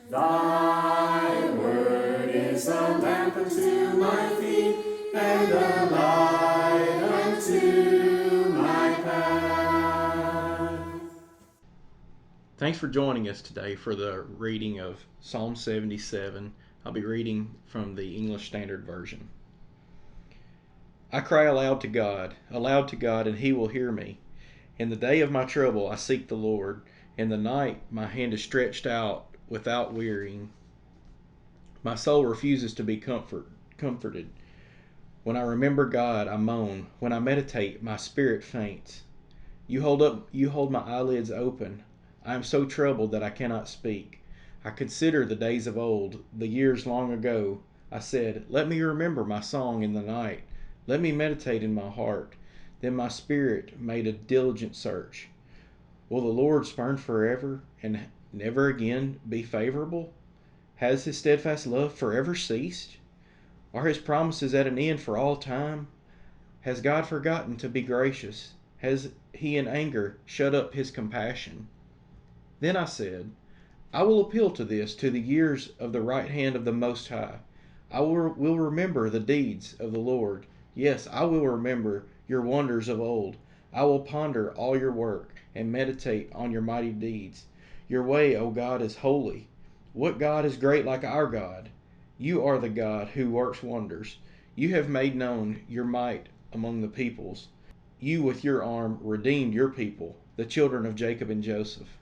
Thy word is a lamp unto my feet, and a light unto my path. Thanks for joining us today for the reading of Psalm 77. I'll be reading from the English Standard Version. I cry aloud to God, and He will hear me. In the day of my trouble, I seek the Lord. In the night, my hand is stretched out without wearying. My soul refuses to be comforted. When I remember God, I moan. When I meditate, my spirit faints. You hold my eyelids open. I am so troubled that I cannot speak. I consider the days of old, the years long ago. I said, let me remember my song in the night. Let me meditate in my heart. Then my spirit made a diligent search. Will the Lord spurn forever and never again be favorable? Has his steadfast love forever ceased? Are his promises at an end for all time? Has God forgotten to be gracious? Has he in anger shut up his compassion? Then I said, I will appeal to the years of the right hand of the Most High. I will remember the deeds of the Lord. Yes, I will remember your wonders of old. I will ponder all your work and meditate on your mighty deeds. Your way, O God, is holy. What God is great like our God? You are the God who works wonders. You have made known your might among the peoples. You with your arm redeemed your people, the children of Jacob and Joseph.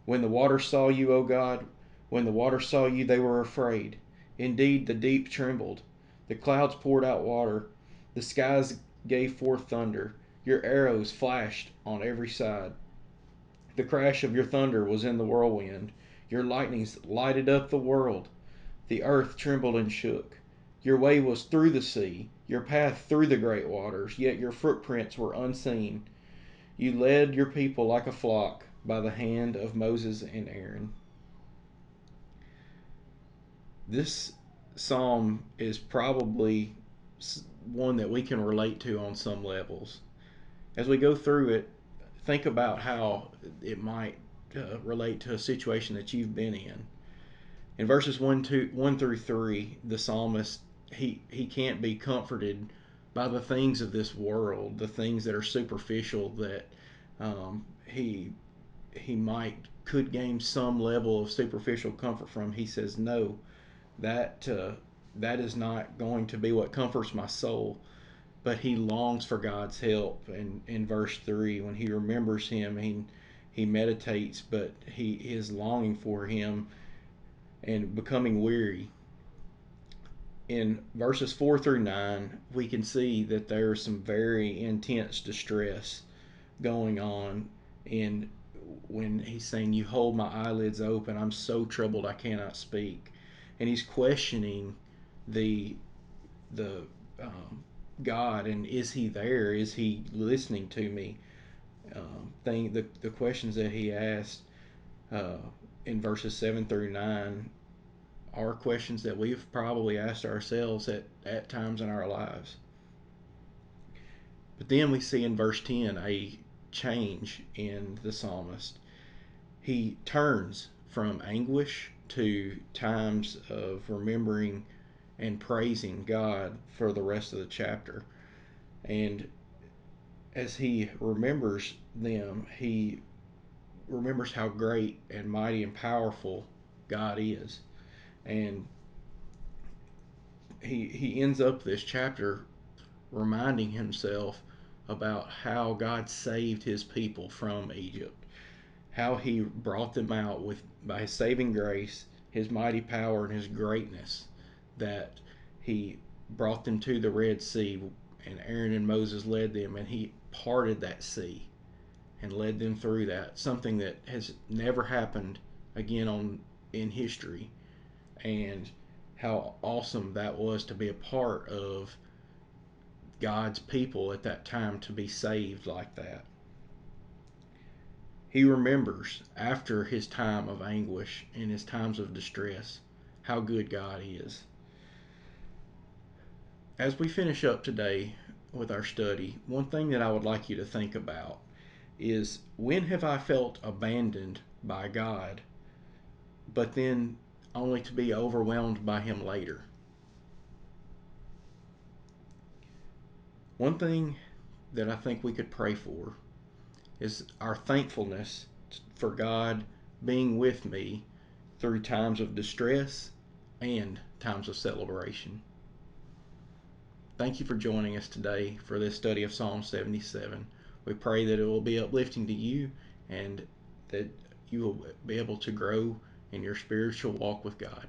When the waters saw you, O God, when the waters saw you, they were afraid. Indeed, the deep trembled. The clouds poured out water. The skies gave forth thunder. Your arrows flashed on every side. The crash of your thunder was in the whirlwind. Your lightnings lighted up the world. The earth trembled and shook. Your way was through the sea, your path through the great waters, yet your footprints were unseen. You led your people like a flock by the hand of Moses and Aaron. This psalm is probably one that we can relate to on some levels. As we go through it, think about how it might relate to a situation that you've been in. In verses 1 through 3, the psalmist he can't be comforted by the things of this world, the things that are superficial that he might could gain some level of superficial comfort from. He says, no, that that is not going to be what comforts my soul. But he longs for God's help. And in verse 3, when he remembers him, he meditates, but he is longing for him and becoming weary. In verses 4 through 9, we can see that there's some very intense distress going on in when he's saying, you hold my eyelids open, I'm so troubled I cannot speak. And he's questioning the the God, and is he there? Is he listening to me? The questions that he asked uh, in verses 7 through 9 are questions that we've probably asked ourselves at times in our lives. But then we see in verse 10 a change in the psalmist. He turns from anguish to times of remembering and praising God for the rest of the chapter. And as he remembers them, he remembers how great and mighty and powerful God is. And he ends up this chapter reminding himself about how God saved his people from Egypt, how he brought them out with by his saving grace, his mighty power, and his greatness, that he brought them to the Red Sea, and Aaron and Moses led them, and he parted that sea and led them through that, something that has never happened again on in history. And how awesome that was to be a part of God's people at that time, to be saved like that. He remembers after his time of anguish and his times of distress how good God is. As we finish up today with our study, one thing that I would like you to think about is, when have I felt abandoned by God? but then only to be overwhelmed by Him later. One thing that I think we could pray for is our thankfulness for God being with me through times of distress and times of celebration. Thank you for joining us today for this study of Psalm 77. We pray that it will be uplifting to you and that you will be able to grow in your spiritual walk with God.